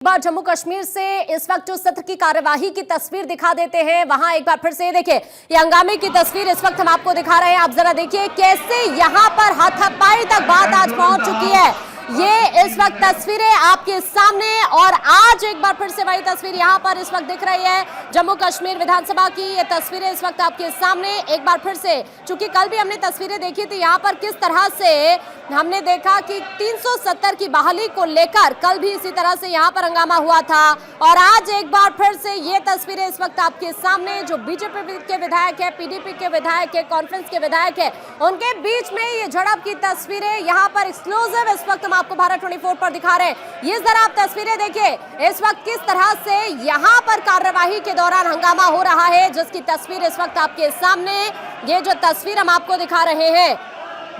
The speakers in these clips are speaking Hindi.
बार जम्मू कश्मीर से इस वक्त जो सत्र की कार्यवाही की तस्वीर दिखा देते हैं, वहां एक बार फिर से देखिए ये हंगामे की तस्वीर इस वक्त हम आपको दिखा रहे हैं। आप जरा देखिए कैसे यहां पर हाथापाई तक बात आज पहुंच चुकी है। ये इस वक्त तस्वीरें आपके सामने और आज एक बार फिर से वही तस्वीर यहां पर इस वक्त दिख रही है। जम्मू कश्मीर विधानसभा की ये तस्वीरें इस वक्त आपके सामने एक बार फिर से, चूंकि कल भी हमने तस्वीरें देखी थी यहां पर किस तरह से हमने देखा कि 370 की बहाली को लेकर कल भी इसी तरह से यहां पर हंगामा हुआ था और आज एक बार फिर से ये तस्वीरें इस वक्त आपके सामने, जो बीजेपी के विधायक है, पीडीपी के विधायक है, कॉन्फ्रेंस के विधायक है, उनके बीच में ये झड़प की तस्वीरें यहां पर एक्सक्लूसिव इस वक्त हम आपको भारत 24 पर दिखा रहे हैं। ये जरा आप तस्वीरें देखिए इस वक्त किस तरह से यहां पर कार्यवाही के दौरान हंगामा हो रहा है, जिसकी तस्वीर इस वक्त आपके सामने, ये जो तस्वीर हम आपको दिखा रहे हैं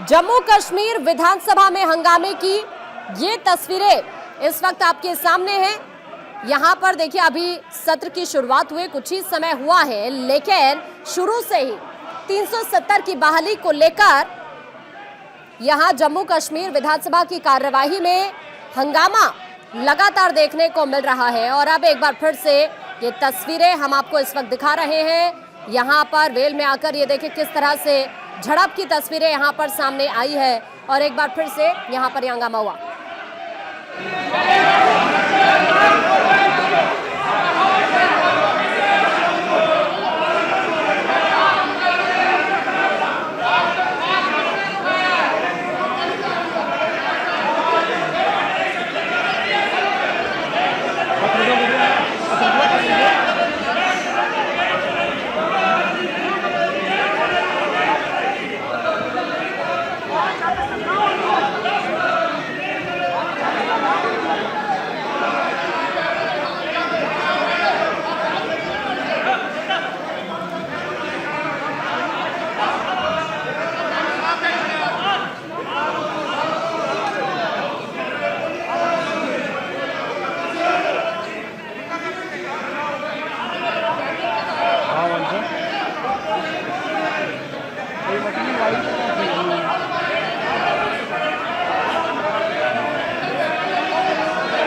जम्मू कश्मीर विधानसभा में हंगामे की, ये तस्वीरें इस वक्त आपके सामने हैं। यहां पर देखिए अभी सत्र की शुरुआत हुए कुछ ही समय हुआ है, लेकिन शुरू से ही 370 की बहाली को लेकर यहां जम्मू कश्मीर विधानसभा की कार्यवाही में हंगामा लगातार देखने को मिल रहा है। और अब एक बार फिर से ये तस्वीरें हम आपको इस वक्त दिखा रहे हैं। यहां पर वेल में आकर ये देखिए किस तरह से झड़प की तस्वीरें यहां पर सामने आई है और एक बार फिर से यहां पर हंगामा हुआ।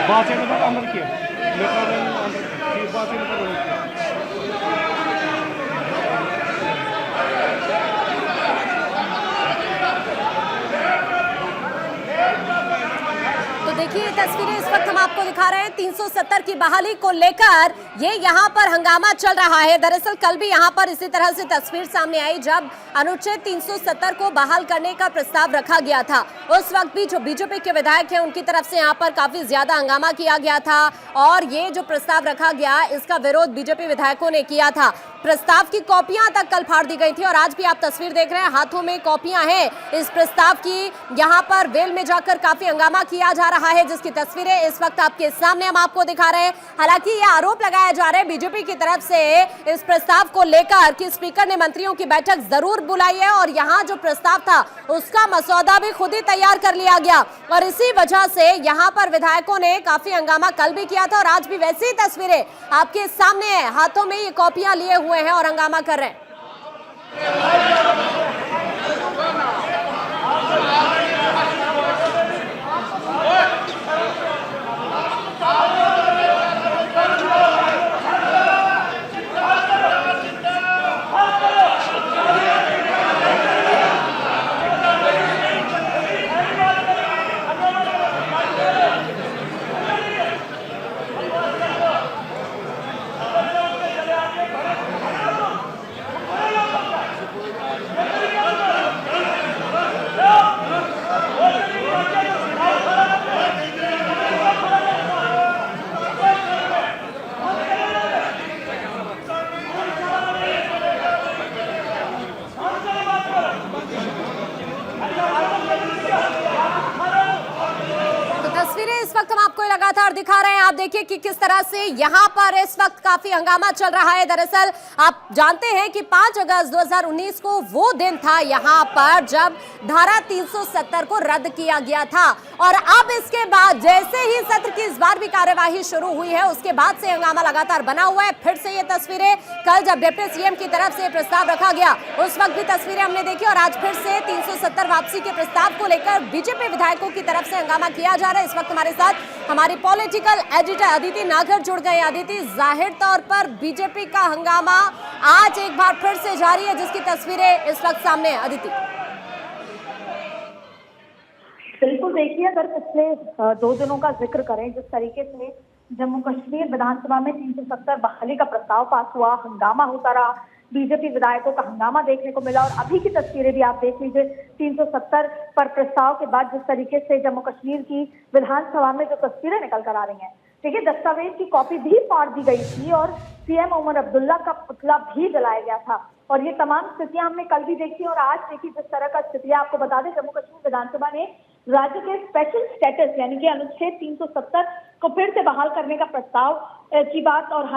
बात है तो अंदर किया अंदर बात है तो देखिए तस्वीरें इस वक्त हम आपको दिखा रहे हैं 370 की बहाली को लेकर ये यहाँ पर हंगामा चल रहा है। दरअसल कल भी यहाँ पर इसी तरह से तस्वीर सामने आई जब अनुच्छेद 370 को बहाल करने का प्रस्ताव रखा गया था। उस वक्त भी जो बीजेपी के विधायक हैं उनकी तरफ से यहाँ पर काफी ज्यादा हंगामा किया गया था और ये जो प्रस्ताव रखा गया इसका विरोध बीजेपी विधायकों ने किया था। प्रस्ताव की कॉपियां तक कल फाड़ दी गई थी और आज भी आप तस्वीर देख रहे हैं हाथों में कॉपियां हैं इस प्रस्ताव की। यहाँ पर वेल में जाकर काफी हंगामा किया जा रहा है, जिसकी तस्वीरें इस वक्त आपके सामने हम आपको दिखा रहे हैं। हालांकि यह आरोप लगाया जा रहा है बीजेपी की तरफ से इस प्रस्ताव को लेकर कि स्पीकर ने मंत्रियों की बैठक जरूर बुलाई है और यहाँ जो प्रस्ताव था उसका मसौदा भी खुद ही तैयार कर लिया गया और इसी वजह से यहाँ पर विधायकों ने काफी हंगामा कल भी किया था और आज भी वैसी तस्वीरें आपके सामने है, हाथों में ये कॉपियां लिए हुए हैं और हंगामा कर रहे हैं। इस वक्त हम आपको लगातार दिखा रहे हैं। आप देखिए कि किस तरह से यहाँ पर इस वक्त काफी हंगामा चल रहा है। दरअसल आप जानते हैं कि 5 अगस्त 2019 को वो दिन था यहाँ पर जब धारा 370 को रद्द किया गया था और अब इसके बाद जैसे ही सत्र की इस बार भी कार्यवाही शुरू हुई है उसके बाद से हंगामा लगातार बना हुआ है। फिर से ये तस्वीरें, कल जब डिप्टी सीएम की तरफ से प्रस्ताव रखा गया उस वक्त भी तस्वीरें हमने देखी और आज फिर से 370 वापसी के प्रस्ताव को लेकर बीजेपी विधायकों की तरफ से हंगामा किया जा रहा है। इस वक्त हमारे साथ हमारी पॉलिटिकल एडिटर अदिति नागर जुड़ गए। अदिति, जाहिर तौर पर बीजेपी का हंगामा आज एक बार फिर से जारी है, जिसकी तस्वीरें इस वक्त सामने है। अदिति, बिल्कुल, देखिए, अगर पिछले 2 दिनों का जिक्र करें, जिस तरीके से जम्मू कश्मीर विधानसभा में 370 बहाली का प्रस्ताव पास हुआ, हंगामा होता रहा, बीजेपी विधायकों का हंगामा देखने को मिला, और अभी की तस्वीरें भी आप देख लीजिए। 370 पर प्रस्ताव के बाद जिस तरीके से जम्मू कश्मीर की विधानसभा में जो तस्वीरें निकल कर आ रही हैं, देखिए, दस्तावेज की कॉपी भी फाड़ दी गई थी और सीएम उमर अब्दुल्ला का पुतला भी जलाया गया था। और ये तमाम स्थितियां हमने कल भी देखी और आज देखी। जिस तरह का स्थितियां, आपको बता दें, जम्मू कश्मीर विधानसभा ने राज्य के स्पेशल स्टेटस यानी कि अनुच्छेद 370 को फिर से बहाल करने का प्रस्ताव की बात और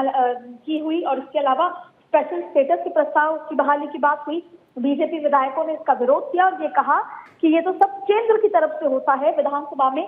की हुई, और इसके अलावा स्पेशल स्टेटस के प्रस्ताव की बहाली की बात हुई। बीजेपी विधायकों ने इसका विरोध किया और ये कहा कि ये तो सब केंद्र की तरफ से होता है, विधानसभा में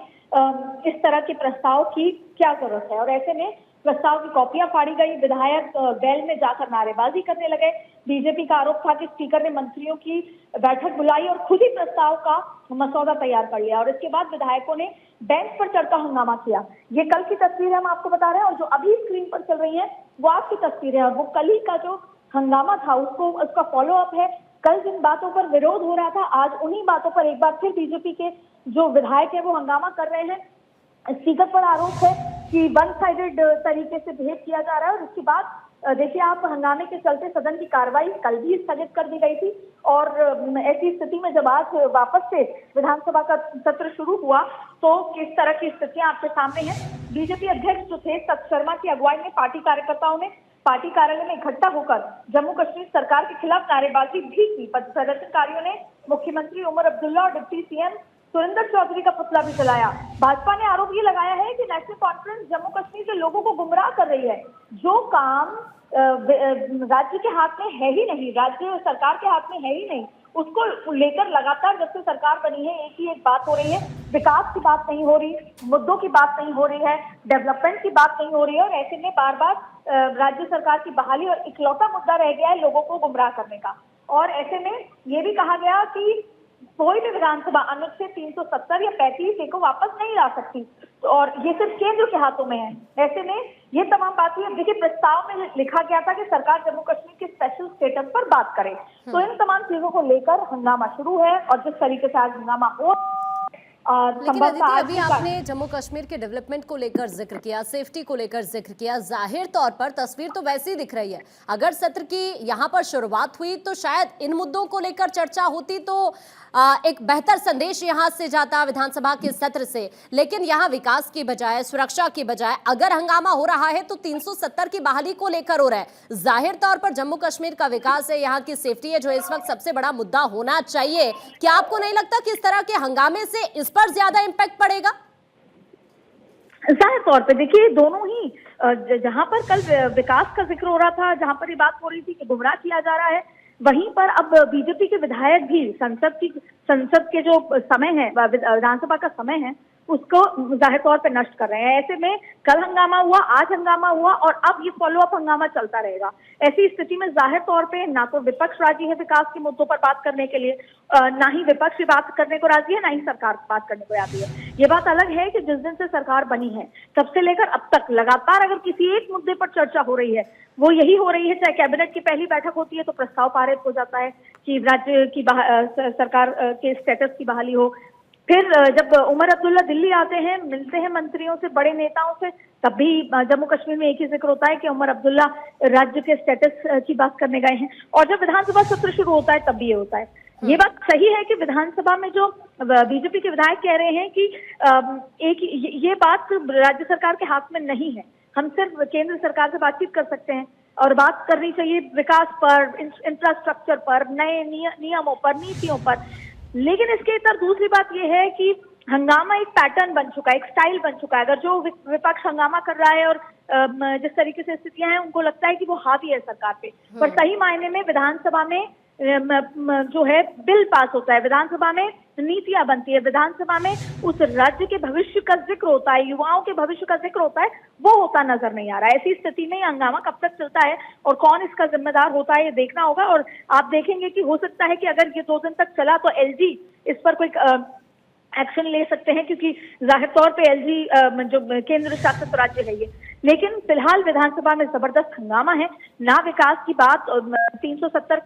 इस तरह के प्रस्ताव की क्या जरूरत है। और ऐसे में प्रस्ताव की कॉपियां फाड़ी गई, विधायक वेल में जाकर नारेबाजी करने लगे। बीजेपी का आरोप था कि स्पीकर ने मंत्रियों की बैठक बुलाई और खुद ही प्रस्ताव का मसौदा तैयार कर लिया, और इसके बाद विधायकों ने बेंच पर चढ़कर हंगामा किया। ये कल की तस्वीर हम आपको बता रहे हैं, और जो अभी स्क्रीन पर चल रही है वो आपकी तस्वीर है, और वो कल ही का जो हंगामा था उसका फॉलो अप है। कल जिन बातों पर विरोध हो रहा था, आज उन्हीं बातों पर एक बार फिर बीजेपी के जो विधायक है वो हंगामा कर रहे हैं। स्पीकर पर आरोप है कि वन साइडेड तरीके से बिहेव किया जा रहा है, और उसके बाद देखिए आप, हंगामे के चलते सदन की कार्रवाई कल भी स्थगित कर दी गई थी। और ऐसी स्थिति में जब आज वापस से विधानसभा का सत्र शुरू हुआ तो किस तरह की स्थितियां आपके सामने हैं। बीजेपी अध्यक्ष जो थे सत शर्मा की अगुवाई में पार्टी कार्यकर्ताओं ने पार्टी कार्यालय में इकट्ठा होकर जम्मू कश्मीर सरकार के खिलाफ नारेबाजी भी की। प्रदर्शनकारियों ने मुख्यमंत्री उमर अब्दुल्ला और डिप्टी सीएम सुरेंद्र चौधरी का पुतला भी जलाया। भाजपा ने आरोप ये लगाया है कि नेशनल कॉन्फ्रेंस जम्मू कश्मीर के लोगों को गुमराह कर रही है। जो काम राज्य के हाथ में है ही नहीं, राज्य सरकार के हाथ में है ही नहीं, उसको लेकर लगातार जब से सरकार बनी है एक ही एक बात हो रही है, विकास की बात नहीं हो रही, मुद्दों की बात नहीं हो रही है, डेवलपमेंट की बात नहीं हो रही है। और ऐसे में बार बार राज्य सरकार की बहाली और इकलौता मुद्दा रह गया है लोगों को गुमराह करने का। और ऐसे में ये भी कहा गया कि कोई भी विधानसभा अनुच्छेद 370 या 35A को वापस नहीं ला सकती, और ये सिर्फ केंद्र के हाथों में है। ऐसे में ये तमाम बातें, देखिए, प्रस्ताव में लिखा गया था कि सरकार जम्मू कश्मीर के स्पेशल स्टेटस पर बात करे। तो इन तमाम चीजों को लेकर हंगामा शुरू है, और जिस तरीके से आज हंगामा हो, लेकिन अदिति, अभी आपने जम्मू कश्मीर के डेवलपमेंट को लेकर जिक्र किया, सेफ्टी को लेकर जिक्र किया, जाहिर तौर पर तस्वीर तो वैसी दिख रही है। अगर सत्र की यहाँ पर शुरुआत हुई तो शायद इन मुद्दों को लेकर चर्चा होती, तो एक बेहतर संदेश यहाँ से जाता विधानसभा के सत्र से। लेकिन यहाँ विकास की बजाय, सुरक्षा की बजाय अगर हंगामा हो रहा है तो 370 की बहाली को लेकर हो रहा है। जाहिर तौर पर जम्मू कश्मीर का विकास है, यहाँ की सेफ्टी है, जो इस वक्त सबसे बड़ा मुद्दा होना चाहिए। क्या आपको नहीं लगता कि इस तरह के हंगामे से इस पर ज्यादा इंपैक्ट पड़ेगा? जाहिर तौर पे देखिए, दोनों ही, जहां पर कल विकास का जिक्र हो रहा था, जहां पर ये बात हो रही थी कि गुमराह किया जा रहा है, वहीं पर अब बीजेपी के विधायक भी संसद के जो समय है, विधानसभा का समय है, उसको जाहिर तौर पे नष्ट कर रहे हैं। ऐसे में कल हंगामा हुआ, आज हंगामा हुआ, और अब ये फॉलो अप हंगामा चलता रहेगा। ऐसी स्थिति में जाहिर तौर पे ना तो विपक्ष राजी है विकास के मुद्दों पर बात करने के लिए, ना ही विपक्ष बात करने को राजी है, ना ही सरकार बात करने को राजी है। ये बात अलग है कि जिस दिन से सरकार बनी है तब से लेकर अब तक लगातार अगर किसी एक मुद्दे पर चर्चा हो रही है, वो यही हो रही है, चाहे कैबिनेट की पहली बैठक होती है तो प्रस्ताव पारित हो जाता है कि राज्य की सरकार के स्टेटस की बहाली हो। फिर जब उमर अब्दुल्ला दिल्ली आते हैं, मिलते हैं मंत्रियों से, बड़े नेताओं से, तब भी जम्मू कश्मीर में एक ही जिक्र होता है कि उमर अब्दुल्ला राज्य के स्टेटस की बात करने गए हैं। और जब विधानसभा सत्र शुरू होता है तब भी ये होता है। ये बात सही है कि विधानसभा में जो बीजेपी के विधायक कह रहे हैं कि ये बात राज्य सरकार के हाथ में नहीं है, हम सिर्फ केंद्र सरकार से बातचीत कर सकते हैं, और बात करनी चाहिए विकास पर, इंफ्रास्ट्रक्चर पर, नए नियमों पर, नीतियों पर। लेकिन इसके इतर दूसरी बात यह है कि हंगामा एक पैटर्न बन चुका है, एक स्टाइल बन चुका है। अगर जो विपक्ष हंगामा कर रहा है और जिस तरीके से स्थितियां हैं, उनको लगता है कि वो हावी है सरकार पे, पर सही मायने में विधानसभा में जो है बिल पास होता है, विधानसभा में नीतियां बनती है, विधानसभा में उस राज्य के भविष्य का जिक्र होता है, युवाओं के भविष्य का जिक्र होता है, वो होता नजर नहीं आ रहा है। ऐसी स्थिति में हंगामा कब तक चलता है और कौन इसका जिम्मेदार होता है, ये देखना होगा। और आप देखेंगे कि हो सकता है कि अगर ये 2 दिन तक चला तो एलजी इस पर कोई एक्शन ले सकते हैं, क्योंकि जाहिर तौर पे एलजी जो केंद्र शासित राज्य है ये। लेकिन फिलहाल विधानसभा में जबरदस्त हंगामा है। ना विकास की बात, 370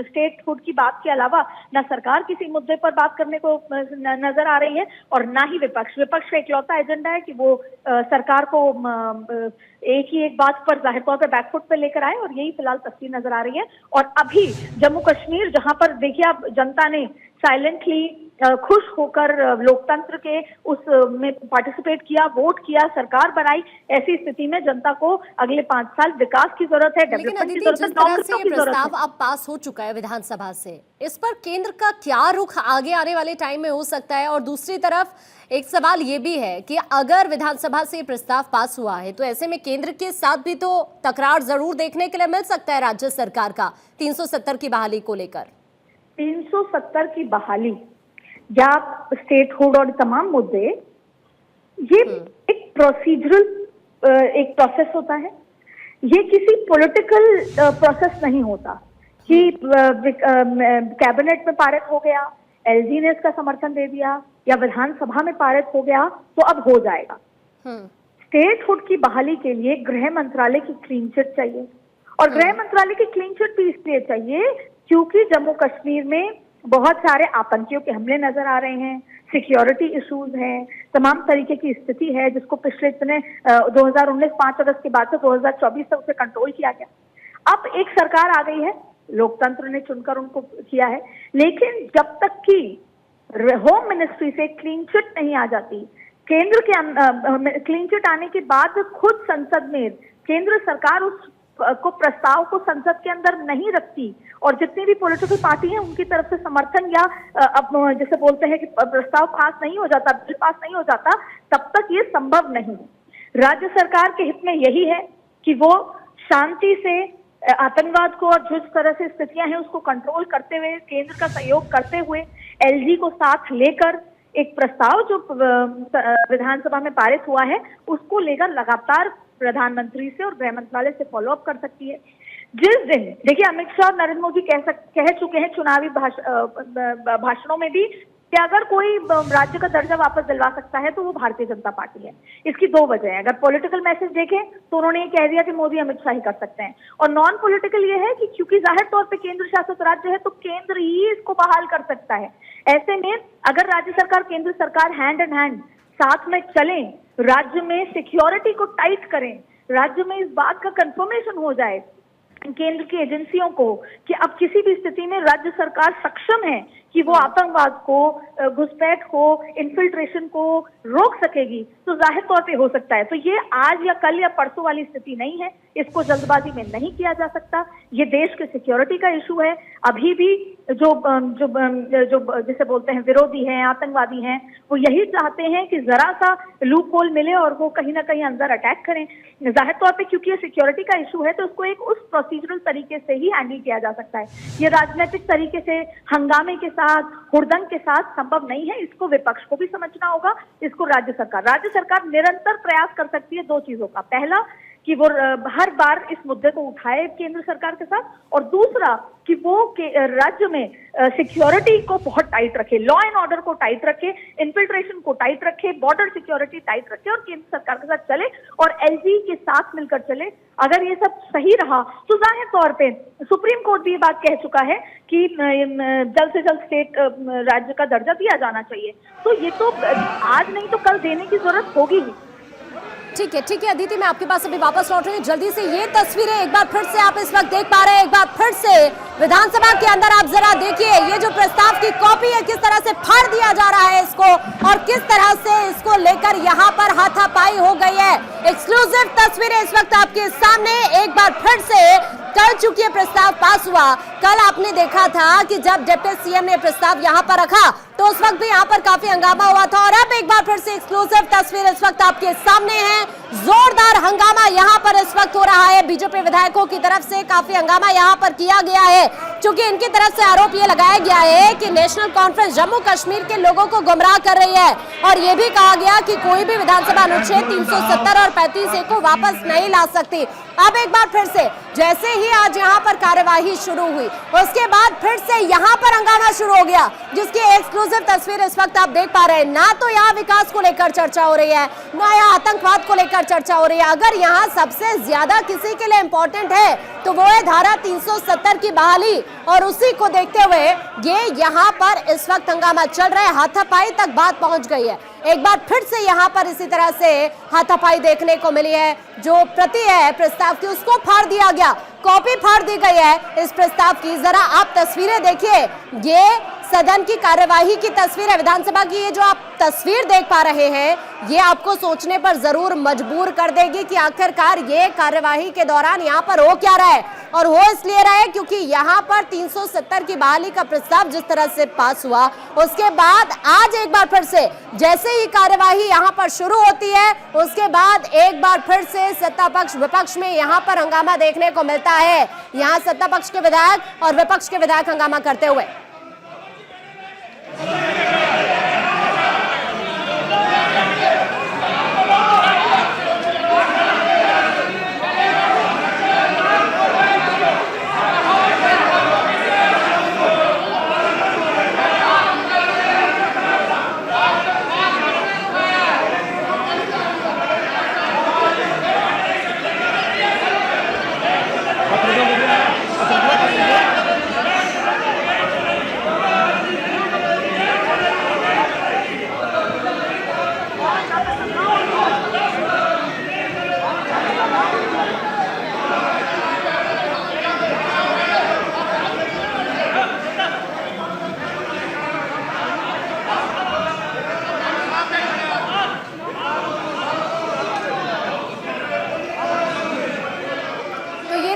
स्टेटहुड की बात के अलावा ना सरकार किसी मुद्दे पर बात करने को नजर आ रही है, और ना ही विपक्ष का इकलौता एजेंडा है कि वो सरकार को एक ही एक बात पर जाहिर तौर पर बैकफुट पे लेकर आए, और यही फिलहाल तस्वीर नजर आ रही है। और अभी जम्मू कश्मीर, जहां पर देखिए आप, जनता ने साइलेंटली खुश होकर लोकतंत्र के उस में पार्टिसिपेट किया, वोट किया, सरकार बनाई। ऐसी स्थिति में जनता को अगले 5 साल विकास की जरूरत है, डेवलपमेंट की जरूरत है, नौकरियों की जरूरत है। प्रस्ताव अब पास हो चुका है विधानसभा से, इस पर केंद्र का क्या रुख आगे आने वाले टाइम में हो सकता है? और दूसरी तरफ एक सवाल ये भी है कि अगर विधानसभा से प्रस्ताव पास हुआ है तो ऐसे में केंद्र के साथ भी तो तकरार जरूर देखने के लिए मिल सकता है राज्य सरकार का 370 की बहाली को लेकर। 370 की बहाली या स्टेटहुड और तमाम मुद्दे, ये एक प्रोसीजरल एक प्रोसेस होता है। ये किसी पॉलिटिकल प्रोसेस नहीं होता कि कैबिनेट में पारित हो गया, एलजी ने इसका समर्थन दे दिया, या विधानसभा में पारित हो गया तो अब हो जाएगा। स्टेटहुड की बहाली के लिए गृह मंत्रालय की क्लीन चिट चाहिए, और गृह मंत्रालय की क्लीन चिट भी इसलिए चाहिए क्योंकि जम्मू कश्मीर में बहुत सारे आतंकियों के हमले नजर आ रहे हैं, सिक्योरिटी इश्यूज हैं, तमाम तरीके की स्थिति है जिसको पिछले 2019 5 अगस्त के बाद से 2024 तक उसे कंट्रोल किया गया। अब एक सरकार आ गई है, लोकतंत्र ने चुनकर उनको किया है, लेकिन जब तक कि होम मिनिस्ट्री से क्लीन चिट नहीं आ जाती, केंद्र के क्लीन चिट आने के बाद खुद संसद में केंद्र सरकार उस को प्रस्ताव को संसद के अंदर नहीं रखती, और जितनी भी पॉलिटिकल पार्टी है उनकी तरफ से समर्थन या अब जैसे बोलते हैं कि प्रस्ताव पास नहीं हो जाता, बिल पास नहीं हो जाता, तब तक ये संभव नहीं। राज्य सरकार के हित में यही है कि वो शांति से आतंकवाद को और जिस तरह से स्थितियां हैं उसको कंट्रोल करते हुए, केंद्र का सहयोग करते हुए, एलजी को साथ लेकर एक प्रस्ताव जो विधानसभा में पारित हुआ है उसको लेकर लगातार प्रधानमंत्री से और गृह मंत्रालय से फॉलोअप कर सकती है। जिस दिन देखिए अमित शाह और नरेंद्र मोदी कह चुके हैं चुनावी भाषणों में भी कि अगर कोई राज्य का दर्जा वापस दिलवा सकता है तो वो भारतीय जनता पार्टी है। इसकी 2 वजह है। अगर पॉलिटिकल मैसेज देखें तो उन्होंने ये कह दिया कि मोदी अमित शाह ही कर सकते हैं, और नॉन पॉलिटिकल ये है कि क्योंकि जाहिर तौर पे केंद्र शासित राज्य है तो केंद्र ही इसको बहाल कर सकता है। ऐसे में अगर राज्य सरकार केंद्र सरकार हैंड इन हैंड साथ में चलें, राज्य में सिक्योरिटी को टाइट करें, राज्य में इस बात का कंफर्मेशन हो जाए केंद्र की एजेंसियों को कि अब किसी भी स्थिति में राज्य सरकार सक्षम है कि वो आतंकवाद को, घुसपैठ को, इन्फिल्ट्रेशन को रोक सकेगी, तो जाहिर तौर पे हो सकता है। तो ये आज या कल या परसों वाली स्थिति नहीं है, इसको जल्दबाजी में नहीं किया जा सकता। ये देश के सिक्योरिटी का इशू है। अभी भी जो जिसे बोलते हैं विरोधी हैं, आतंकवादी हैं, वो यही चाहते हैं कि जरा सा लूप होल मिले और वो कहीं ना कहीं अंदर अटैक करें। जाहिर तौर पे क्योंकि ये सिक्योरिटी का इशू है तो उसको एक उस प्रोसीजरल तरीके से ही हैंडल किया जा सकता है। ये राजनीतिक तरीके से हंगामे के साथ, हुड़दंग के साथ संभव नहीं है। इसको विपक्ष को भी समझना होगा, इसको राज्य सरकार निरंतर प्रयास कर सकती है 2 चीजों का। पहला कि वो हर बार इस मुद्दे को उठाए केंद्र सरकार के साथ, और दूसरा कि वो राज्य में सिक्योरिटी को बहुत टाइट रखे, लॉ एंड ऑर्डर को टाइट रखे, इन्फिल्ट्रेशन को टाइट रखे, बॉर्डर सिक्योरिटी टाइट रखे और केंद्र सरकार के साथ चले और एलजी के साथ मिलकर चले। अगर ये सब सही रहा तो जाहिर तौर पे सुप्रीम कोर्ट भी ये बात कह चुका है कि जल्द से जल्द स्टेट राज्य का दर्जा दिया जाना चाहिए। तो ये तो आज नहीं तो कल देने की जरूरत होगी ही। ठीक है अदिति, मैं आपके पास अभी वापस लौट रही हूँ। जल्दी से ये तस्वीरें एक बार फिर से आप इस वक्त देख पा रहे हैं। एक बार फिर से विधानसभा के अंदर आप जरा देखिए, ये जो प्रस्ताव की कॉपी है किस तरह से फाड़ दिया जा रहा है इसको, और किस तरह से इसको लेकर यहाँ पर हाथापाई हो गई है। एक्सक्लूसिव तस्वीरें इस वक्त आपके सामने। एक बार फिर से कल चूंकि ये प्रस्ताव पास हुआ, कल आपने देखा था कि जब डिप्टी सीएम ने प्रस्ताव यहाँ पर रखा तो उस वक्त भी यहाँ पर काफी हंगामा हुआ था, और अब एक बार फिर से एक्सक्लूसिव तस्वीर इस वक्त आपके सामने है। जोरदार हंगामा यहाँ पर इस वक्त हो रहा है। बीजेपी विधायकों की तरफ से काफी हंगामा यहाँ पर किया गया है, क्योंकि इनकी तरफ से आरोप ये लगाया गया है कि नेशनल कॉन्फ्रेंस जम्मू कश्मीर के लोगों को गुमराह कर रही है, और ये भी कहा गया कि कोई भी विधानसभा अनुच्छेद 370 और 35A को वापस नहीं ला सकती। अब एक बार फिर से जैसे ही आज यहाँ पर कार्यवाही शुरू हुई, हुई। उसके बाद फिर से यहाँ पर हंगामा शुरू हो गया, जिसकी एक्सक्लूसिव तस्वीर इस वक्त आप देख पा रहे हैं। ना तो यहाँ विकास को लेकर चर्चा हो रही है, ना यहाँ आतंकवाद को लेकर चर्चा हो रही है। अगर यहाँ सबसे ज्यादा किसी के लिए इंपॉर्टेंट है तो वो है धारा 370 की बहाली, और उसी को देखते हुए ये यहाँ पर इस वक्त हंगामा चल रहा है। हाथापाई तक बात पहुंच गई है। एक बार फिर से यहाँ पर इसी तरह से हाथापाई देखने को मिली है। जो प्रति है प्रस्ताव की उसको फाड़ दिया गया, कॉपी फाड़ दी गई है इस प्रस्ताव की। जरा आप तस्वीरें देखिए, ये सदन की कार्यवाही की तस्वीर है, विधानसभा की। ये जो आप तस्वीर देख पा रहे हैं ये आपको सोचने पर जरूर मजबूर कर देगी कि आखिरकार ये कार्यवाही के दौरान यहाँ पर हो क्या रहा है। और हो इसलिए रहा है क्योंकि यहाँ पर 370 की बहाली का प्रस्ताव जिस तरह से पास हुआ, उसके बाद आज एक बार फिर से जैसे ही कार्यवाही यहाँ पर शुरू होती है, उसके बाद एक बार फिर से सत्ता पक्ष विपक्ष में यहाँ पर हंगामा देखने को मिलता है। यहाँ सत्ता पक्ष के विधायक और विपक्ष के विधायक हंगामा करते हुए।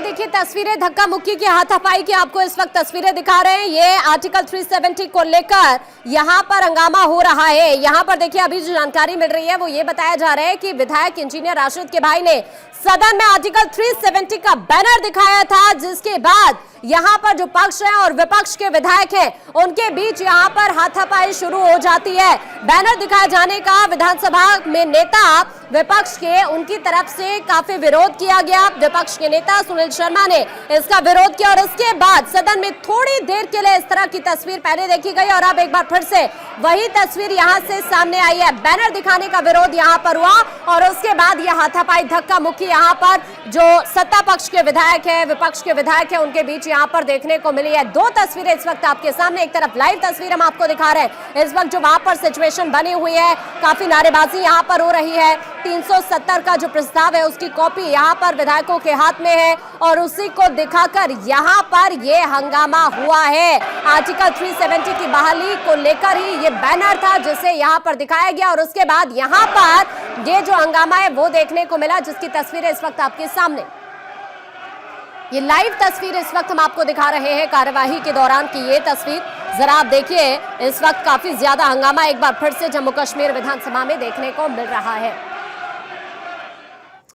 देखिए तस्वीरें धक्का मुक्की की, हाथापाई की आपको इस वक्त तस्वीरें दिखा रहे हैं। ये आर्टिकल 370 को लेकर यहाँ पर हंगामा हो रहा है। यहाँ पर देखिए अभी जो जानकारी मिल रही है वो ये बताया जा रहा है कि विधायक इंजीनियर राशिद के भाई ने सदन में आर्टिकल 370 का बैनर दिखाया था, जिसके बाद यहाँ पर जो पक्ष है और विपक्ष के विधायक हैं उनके बीच यहाँ पर हाथापाई शुरू हो जाती है। बैनर दिखाए जाने का विधानसभा में नेता विपक्ष के उनकी तरफ से काफी विरोध किया गया। विपक्ष के नेता सुनील शर्मा ने इसका विरोध किया और उसके बाद सदन में थोड़ी देर के लिए इस तरह की तस्वीर पहले देखी गई और अब एक बार फिर से वही तस्वीर यहाँ से सामने आई है। बैनर दिखाने का विरोध यहाँ पर हुआ और उसके बाद यह हाथापाई धक्का मुक्की यहाँ पर जो सत्ता पक्ष के विधायक है विपक्ष के विधायक है उनके बीच यहाँ पर देखने को मिली है। दो तस्वीरें इस वक्त आपके सामने, एक तरफ लाइव तस्वीर हम आपको दिखा रहे हैं इस वक्त जो वहां पर सिचुएशन बनी हुई है, काफी नारेबाजी यहाँ पर हो रही है। 370 का जो प्रस्ताव है उसकी कॉपी यहाँ पर विधायकों के हाथ में है और उसी को दिखाकर यहाँ पर ये हंगामा हुआ है। आर्टिकल 370 की बहाली को लेकर ही ये बैनर था जिसे यहाँ पर दिखाया गया और उसके बाद यहाँ पर ये जो हंगामा है वो देखने को मिला, जिसकी तस्वीरें इस वक्त आपके सामने। ये लाइव तस्वीर इस वक्त हम आपको दिखा रहे हैं कार्यवाही के दौरान की ये तस्वीर। जरा आप देखिए, इस वक्त काफी ज्यादा हंगामा एक बार फिर से जम्मू कश्मीर विधानसभा में देखने को मिल रहा है।